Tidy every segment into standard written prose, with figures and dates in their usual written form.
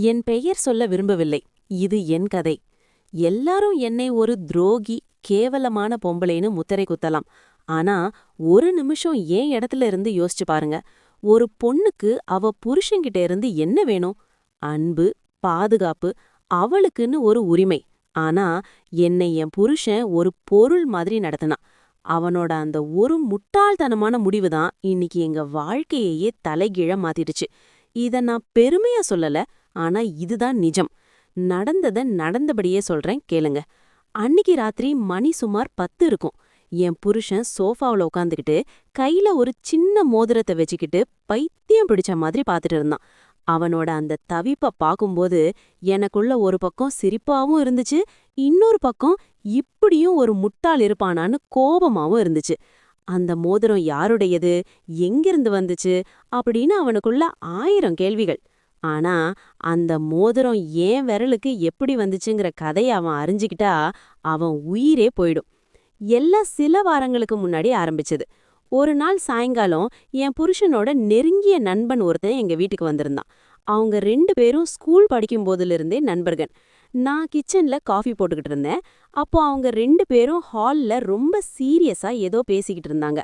என் பெயர் சொல்ல விரும்பவில்லை. இது என் கதை. எல்லாரும் என்னை ஒரு துரோகி, கேவலமான பொம்பளைன்னு முத்திரை குத்தலாம். ஆனா ஒரு நிமிஷம் ஏன் இடத்துல இருந்து யோசிச்சு பாருங்க. ஒரு பொண்ணுக்கு அவ புருஷன்கிட்ட இருந்து என்ன வேணும்? அன்பு, பாதுகாப்பு, அவளுக்குன்னு ஒரு உரிமை. ஆனா என்னை என் புருஷன் ஒரு பொருள் மாதிரி நடத்தினான். அவனோட அந்த ஒரு முட்டாள்தனமான முடிவுதான் இன்னைக்கு எங்க வாழ்க்கையையே தலைகீழ மாத்திடுச்சு. இத நான் பெருமையா சொல்லல. ஆனா இதுதான் நிஜம். நடந்தத நடந்தபடியே சொல்றேன், கேளுங்க. அன்னிக்கு ராத்திரி மணி சுமார் 10 இருக்கும். என் புருஷன் சோஃபாவுல உட்காந்துக்கிட்டு கையில ஒரு சின்ன மோதிரத்தை வச்சுக்கிட்டு பைத்தியம் பிடிச்ச மாதிரி பாத்துட்டு இருந்தான். அவனோட அந்த தவிப்ப பாக்கும்போது எனக்குள்ள ஒரு பக்கம் சிரிப்பாவும் இருந்துச்சு, இன்னொரு பக்கம் இப்படியும் ஒரு முட்டாள் இருப்பானான்னு கோபமாவும் இருந்துச்சு. அந்த மோதிரம் யாருடையது, எங்கிருந்து வந்துச்சு அப்படின்னு அவனுக்குள்ள 1000 கேள்விகள். ஆனா அந்த மோதிரம் ஏன் விரலுக்கு எப்படி வந்துச்சுங்கிற கதைய அவன் அறிஞ்சுக்கிட்டா அவன் உயிரே போயிடும். எல்லாம் சில வாரங்களுக்கு முன்னாடி ஆரம்பிச்சது. ஒரு நாள் சாயங்காலம் என் புருஷனோட நெருங்கிய நண்பன் ஒருத்தன் எங்க வீட்டுக்கு வந்திருந்தான். அவங்க 2 பேரும் ஸ்கூல் படிக்கும் போதிலிருந்தே நண்பர்கள். நான் கிச்சன்ல காஃபி போட்டுக்கிட்டு இருந்தேன். அப்போ அவங்க 2 பேரும் ஹால்ல ரொம்ப சீரியஸா ஏதோ பேசிக்கிட்டு இருந்தாங்க.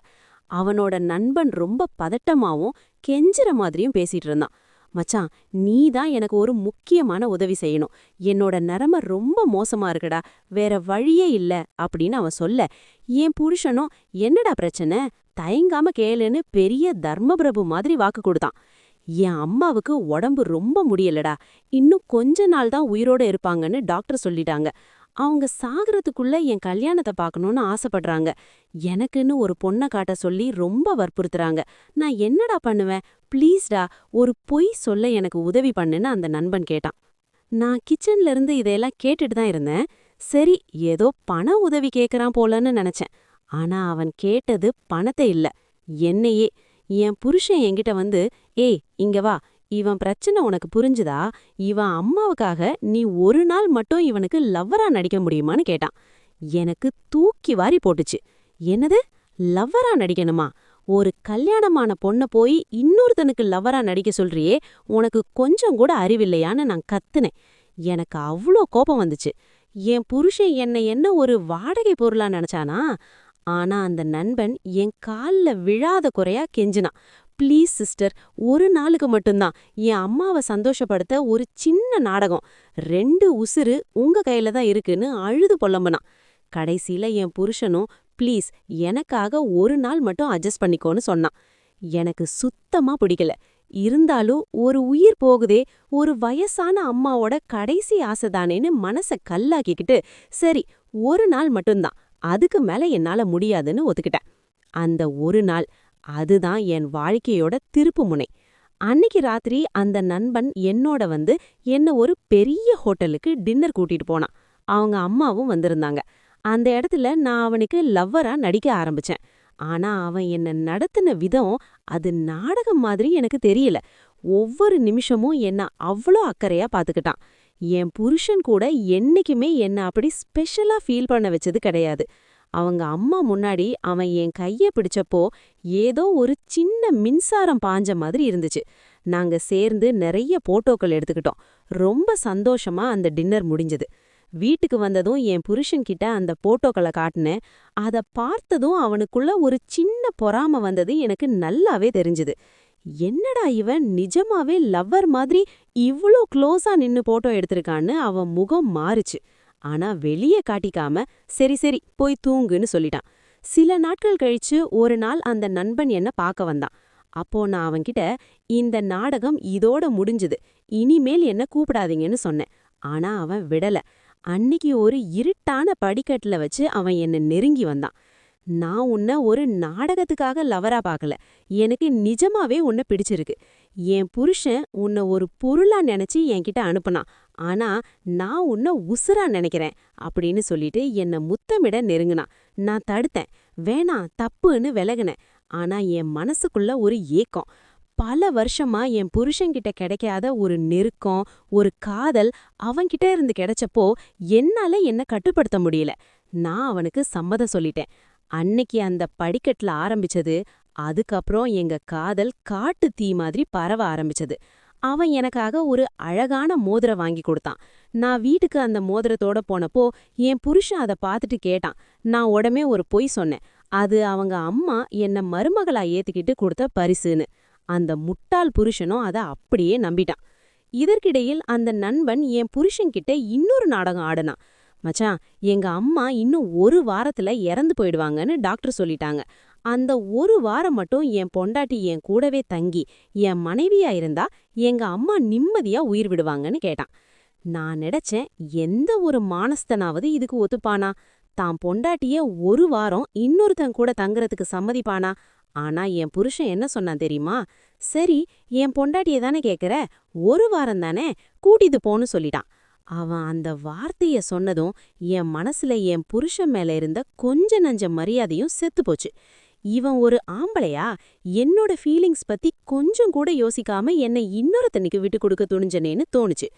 அவனோட நண்பன் ரொம்ப பதட்டமாவும் கெஞ்சுற மாதிரியும் பேசிட்டு இருந்தான். மச்சான், நீ தான் எனக்கு ஒரு முக்கியமான உதவி செய்யணும். என்னோட நிலைமை ரொம்ப மோசமா இருக்குடா, வேற வழியே இல்ல அப்படின்னு அவன் சொல்ல, என் புருஷனும் என்னடா பிரச்சனை, தயங்காம கேளுன்னு பெரிய தர்மபிரபு மாதிரி வாக்கு கொடுத்தான். என் அம்மாவுக்கு உடம்பு ரொம்ப முடியலடா, இன்னும் கொஞ்ச நாள் தான் உயிரோட இருப்பாங்கன்னு டாக்டர் சொல்லிட்டாங்க. அவங்க சாகறதுக்குள்ள என் கல்யாணத்தை பார்க்கணும்னு ஆசைப்படுறாங்க. எனக்குன்னு ஒரு பொண்ணை காட்ட சொல்லி ரொம்ப வற்புறுத்துறாங்க. நான் என்னடா பண்ணுவேன்? ப்ளீஸ்டா, ஒரு பொய் சொல்ல எனக்கு உதவி பண்ணுன்னு அந்த நண்பன் கேட்டான். நான் கிச்சன்ல இருந்து இதையெல்லாம் கேட்டுட்டு தான் இருந்தேன். சரி, ஏதோ பண உதவி கேட்கறான் போலன்னு நினைச்சேன். ஆனா அவன் கேட்டது பணத்தை இல்ல, என்னையே. என் புருஷன் என்கிட்ட வந்து, ஏய் இங்க வா, இவன் பிரச்சனை உனக்கு புரிஞ்சுதா? இவன் அம்மாவுக்காக நீ ஒரு நாள் மட்டும் இவனுக்கு லவ்வரா நடிக்க முடியுமான்னு கேட்டான். எனக்கு தூக்கி வாரி போட்டுச்சு. என்னது, லவ்வரா நடிக்கணுமா? ஒரு கல்யாணமான பொண்ண போய் இன்னொருத்தனுக்கு லவ்வரா நடிக்க சொல்றியே, உனக்கு கொஞ்சம் கூட அறிவில்லையான்னு நான் கத்துனேன். எனக்கு அவ்ளோ கோபம் வந்துச்சு. என் புருஷன் என்ன ஒரு வாடகை பொருளா நினைச்சானா? ஆனா அந்த நண்பன் என் கால்ல விழாத குறையா கெஞ்சினான். ப்ளீஸ் சிஸ்டர், ஒரு நாளுக்கு மட்டும்தான், என் அம்மாவை சந்தோஷப்படுத்த ஒரு சின்ன நாடகம், 2 உசுரு உங்க கையில தான் இருக்குன்னு அழுது புலம்புனான். கடைசியில என் புருஷனும் ப்ளீஸ் எனக்காக ஒரு நாள் மட்டும் அட்ஜஸ்ட் பண்ணிக்கோன்னு சொன்னான். எனக்கு சுத்தமா பிடிக்கல. இருந்தாலும் ஒரு உயிர் போகுதே, ஒரு வயசான அம்மாவோட கடைசி ஆசைதானேன்னு மனச கல்லாக்கிக்கிட்டு, சரி ஒரு நாள் மட்டும்தான், அதுக்கு மேல என்னால முடியாதுன்னு ஒத்துக்கிட்டேன். அந்த ஒரு நாள், அதுதான் என் வாழ்க்கையோட திருப்புமுனை. அன்னிக்கு ராத்திரி அந்த நண்பன் என்னோட வந்து என்ன ஒரு பெரிய ஹோட்டலுக்கு டின்னர் கூட்டிட்டு போனான். அவங்க அம்மாவும் வந்திருந்தாங்க. அந்த இடத்துல நான் அவனுக்கு லவ்வரா நடிக்க ஆரம்பிச்சேன். ஆனா அவன் என்ன நடத்தின விதம், அது நாடகம் மாதிரி எனக்கு தெரியல. ஒவ்வொரு நிமிஷமும் என்ன அவ்வளோ அக்கறையா பாத்துக்கிட்டான். என் புருஷன் கூட என்னைக்குமே என்ன அப்படி ஸ்பெஷலா ஃபீல் பண்ண வச்சது கிடையாது. அவங்க அம்மா முன்னாடி அவன் என் கைய பிடிச்சப்போ ஏதோ ஒரு சின்ன மின்சாரம் பாஞ்ச மாதிரி இருந்துச்சு. நாங்க சேர்ந்து நிறைய போட்டோக்கள் எடுத்துக்கிட்டோம். ரொம்ப சந்தோஷமா அந்த டின்னர் முடிஞ்சது. வீட்டுக்கு வந்ததும் என் புருஷன்கிட்ட அந்த போட்டோக்களை காட்டினேன். அத பார்த்ததும் அவனுக்குள்ள ஒரு சின்ன பொறாம வந்தது எனக்கு நல்லாவே தெரிஞ்சுது. என்னடா இவன் நிஜமாவே லவ்வர் மாதிரி இவ்ளோ க்ளோஸா நின்னு போட்டோ எடுத்திருக்கான்னு அவன் முகம் மாறுச்சு. ஆனா வெளியே காட்டிக்காம சரி சரி போய் தூங்குன்னு சொல்லிட்டான். சில நாட்கள் கழிச்சு ஒரு நாள் அந்த நண்பன் என்ன பார்க்க வந்தான். அப்போ நான் அவன்கிட்ட, இந்த நாடகம் இதோட முடிஞ்சுது, இனிமேல் என்ன கூப்பிடாதீங்கன்னு சொன்னேன். ஆனா அவன் விடல. அன்னிக்கு ஒரு இருட்டான படிக்கட்டுல வச்சு அவன் என்ன நெருங்கி வந்தான். நான் உன்னை ஒரு நாடகத்துக்காக லவரா பார்க்கல, எனக்கு நிஜமாவே உன்னை பிடிச்சிருக்கு. என் புருஷன் உன்னை ஒரு பொருளா நினைச்சு என்கிட்ட அனுப்புனான். ஆனா நான் உன்னை உசுரா நினைக்கிறேன் அப்படின்னு சொல்லிட்டு என்னை முத்தமிட நெருங்குனான். நான் தடுத்தேன், வேணாம் தப்புன்னு விலகுனேன். ஆனா என் மனசுக்குள்ள ஒரு ஏக்கம். பல வருஷமா என் புருஷன்கிட்ட கிடைக்காத ஒரு நெருக்கம், ஒரு காதல் அவன்கிட்ட இருந்து கிடைச்சப்போ என்னால என்ன கட்டுப்படுத்த முடியல. நான் அவனுக்கு சம்மதம் சொல்லிட்டேன். அன்னைக்கு அந்த படிக்கட்டுல ஆரம்பிச்சது, அதுக்கப்புறம் எங்க காதல் காட்டு தீ மாதிரி பரவ ஆரம்பிச்சது. அவன் எனக்காக ஒரு அழகான மோதிரம் வாங்கி கொடுத்தான். நான் வீட்டுக்கு அந்த மோதிரத்தோட போனப்போ என் புருஷன் அதை பார்த்துட்டு கேட்டான். நான் உடனே ஒரு பொய் சொன்னேன். அது அவங்க அம்மா என்ன மருமகளா ஏத்துக்கிட்டு கொடுத்த பரிசுன்னு. அந்த முட்டாள் புருஷனும் அதை அப்படியே நம்பிட்டான். இதற்கிடையில் அந்த நண்பன் என் புருஷன்கிட்ட இன்னொரு நாடகம் ஆடினான். மச்சான், எங்க அம்மா இன்னும் 1 வாரத்துல இறந்து போயிடுவாங்கன்னு டாக்டர் சொல்லிட்டாங்க. அந்த 1 வாரம் மட்டும் என் பொண்டாட்டி என் கூடவே தங்கி என் மனைவியா இருந்தா எங்க அம்மா நிம்மதியா உயிர் விடுவாங்கன்னு கேட்டான். நான் நினைச்சேன், எந்த ஒரு மானஸ்தனாவது இதுக்கு ஒத்துப்பானா? தான் பொண்டாட்டிய 1 வாரம் இன்னொருத்தன் கூட தங்குறதுக்கு சம்மதிப்பானா? ஆனா என் புருஷன் என்ன சொன்னான் தெரியுமா? சரி, என் பொண்டாட்டிய தானே கேக்குற, 1 வாரம் தானே, கூட்டிட்டு போன்னு சொல்லிட்டான். அவன் அந்த வார்த்தைய சொன்னதும் என் மனசுல என் புருஷன் மேல இருந்த கொஞ்ச நஞ்ச மரியாதையும் செத்து போச்சு. இவன் ஒரு ஆம்பளையா? என்னோட ஃபீலிங்ஸ் பத்தி கொஞ்சம் கூட யோசிக்காம என்னை இன்னொருத்தனுக்கு விட்டு கொடுக்க துணிஞ்சனேன்னு தோணுச்சு.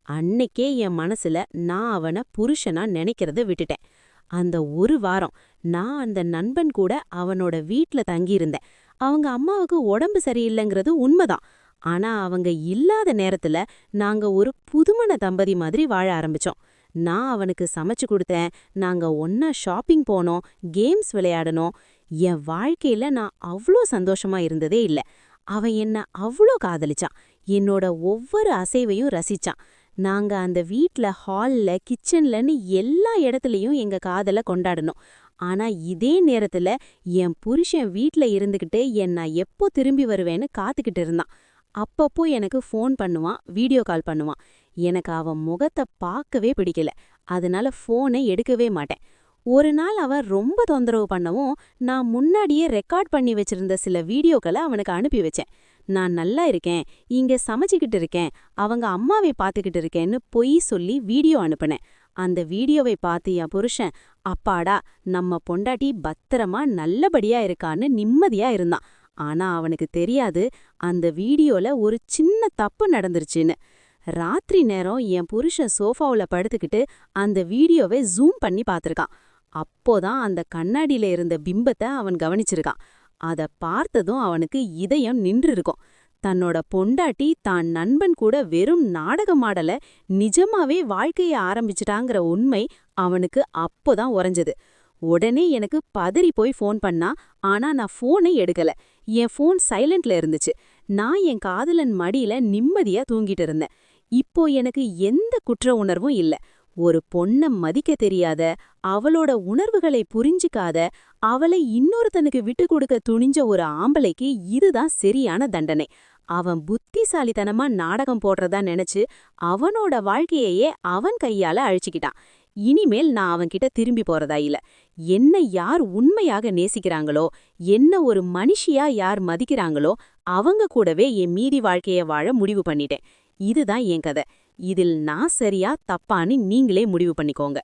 அன்னைக்கே என் மனசுல நான் அவனை புருஷனா நினைக்கிறத விட்டுட்டேன். அந்த 1 வாரம் நான் அந்த நண்பன் கூட அவனோட வீட்ல தங்கியிருந்தேன். அவங்க அம்மாவுக்கு உடம்பு சரியில்லைங்கிறது உண்மைதான். ஆனா அவங்க இல்லாத நேரத்துல நாங்க ஒரு புதுமண தம்பதி மாதிரி வாழ ஆரம்பிச்சோம். நான் அவனுக்கு சமைச்சு கொடுத்தேன், நாங்க ஒன்னா ஷாப்பிங் போனோம், கேம்ஸ் விளையாடனோம். என் வாழ்க்கையில நான் அவ்ளோ சந்தோஷமா இருந்ததே இல்ல. அவன் என்ன அவ்ளோ காதலிச்சான், என்னோட ஒவ்வொரு அசைவையும் ரசிச்சான். நாங்க அந்த வீட்ல ஹால்ல, கிச்சன்லன்னு எல்லா இடத்துலயும் எங்க காதல கொண்டாடணும். ஆனா இதே நேரத்துல என் புருஷன் வீட்ல இருந்துகிட்டு நான் எப்போ திரும்பி வருவேன்னு காத்துக்கிட்டு இருந்தான். அப்பப்போ எனக்கு ஃபோன் பண்ணுவான், வீடியோ கால் பண்ணுவான். எனக்கு அவன் முகத்தை பார்க்கவே பிடிக்கல. அதனால ஃபோனை எடுக்கவே மாட்டேன். ஒரு நாள் அவன் ரொம்ப தொந்தரவு பண்ணவும் நான் முன்னாடியே ரெக்கார்ட் பண்ணி வச்சிருந்த சில வீடியோக்களை அவனுக்கு அனுப்பி வச்சேன். நான் நல்லா இருக்கேன், இங்க சமைச்சுக்கிட்டு இருக்கேன், அவங்க அம்மாவை பார்த்துக்கிட்டு இருக்கேன்னு பொய் சொல்லி வீடியோ அனுப்புனேன். அந்த வீடியோவை பார்த்து என் புருஷன், அப்பாடா, நம்ம பொண்டாட்டி பத்திரமா நல்லபடியா இருக்கான்னு நிம்மதியா இருந்தான். ஆனா அவனுக்கு தெரியாது, அந்த வீடியோல ஒரு சின்ன தப்பு நடந்துருச்சுன்னு. ராத்திரி நேரம் என் புருஷன் சோஃபாவுல படுத்துக்கிட்டு அந்த வீடியோவை ஜூம் பண்ணி பார்த்திருக்கான். அப்போதான் அந்த கண்ணாடியில இருந்த பிம்பத்தை அவன் கவனிச்சிருக்கான். அத பார்த்ததும் அவனுக்கு இதயம் நின்று இருக்கும். தன்னோட பொண்டாட்டி தான் நண்பன் கூட வெறும் நாடகமாடல, நிஜமாவே வாழ்க்கைய ஆரம்பிச்சிட்டாங்கிற உண்மை அவனுக்கு அப்போதான் உறைஞ்சது. உடனே எனக்கு பதறி போய் ஃபோன் பண்ணா. ஆனா நான் ஃபோனை எடுக்கல. என் ஃபோன் சைலண்ட்ல இருந்துச்சு. நான் என் காதலன் மடியில நிம்மதியா தூங்கிட்டு இருந்தேன். இப்போ எனக்கு எந்த குற்ற உணர்வும் இல்ல. ஒரு பொண்ண மதிக்க தெரியாத, அவளோட உணர்வுகளை புரிஞ்சுக்காத, அவளை இன்னொருத்தனுக்கு விட்டு கொடுக்க துணிஞ்ச ஒரு ஆம்பளைக்கு இதுதான் சரியான தண்டனை. அவன் புத்திசாலித்தனமா நாடகம் போடுறதா நினைச்சு அவனோட வாழ்க்கையையே அவன் கையால அழிச்சுக்கிட்டான். இனிமேல் நான் அவன்கிட்ட திரும்பி போறதா இல்ல. என்ன யார் உண்மையாக நேசிக்கிறாங்களோ, என்ன ஒரு மனுஷியா யார் மதிக்கிறாங்களோ, அவங்க கூடவே என் மீதி வாழ்க்கைய வாழ முடிவு பண்ணிட்டேன். இதுதான் என் கதை. இதில் நான் சரியா தப்பான்னு நீங்களே முடிவு பண்ணிக்கோங்க.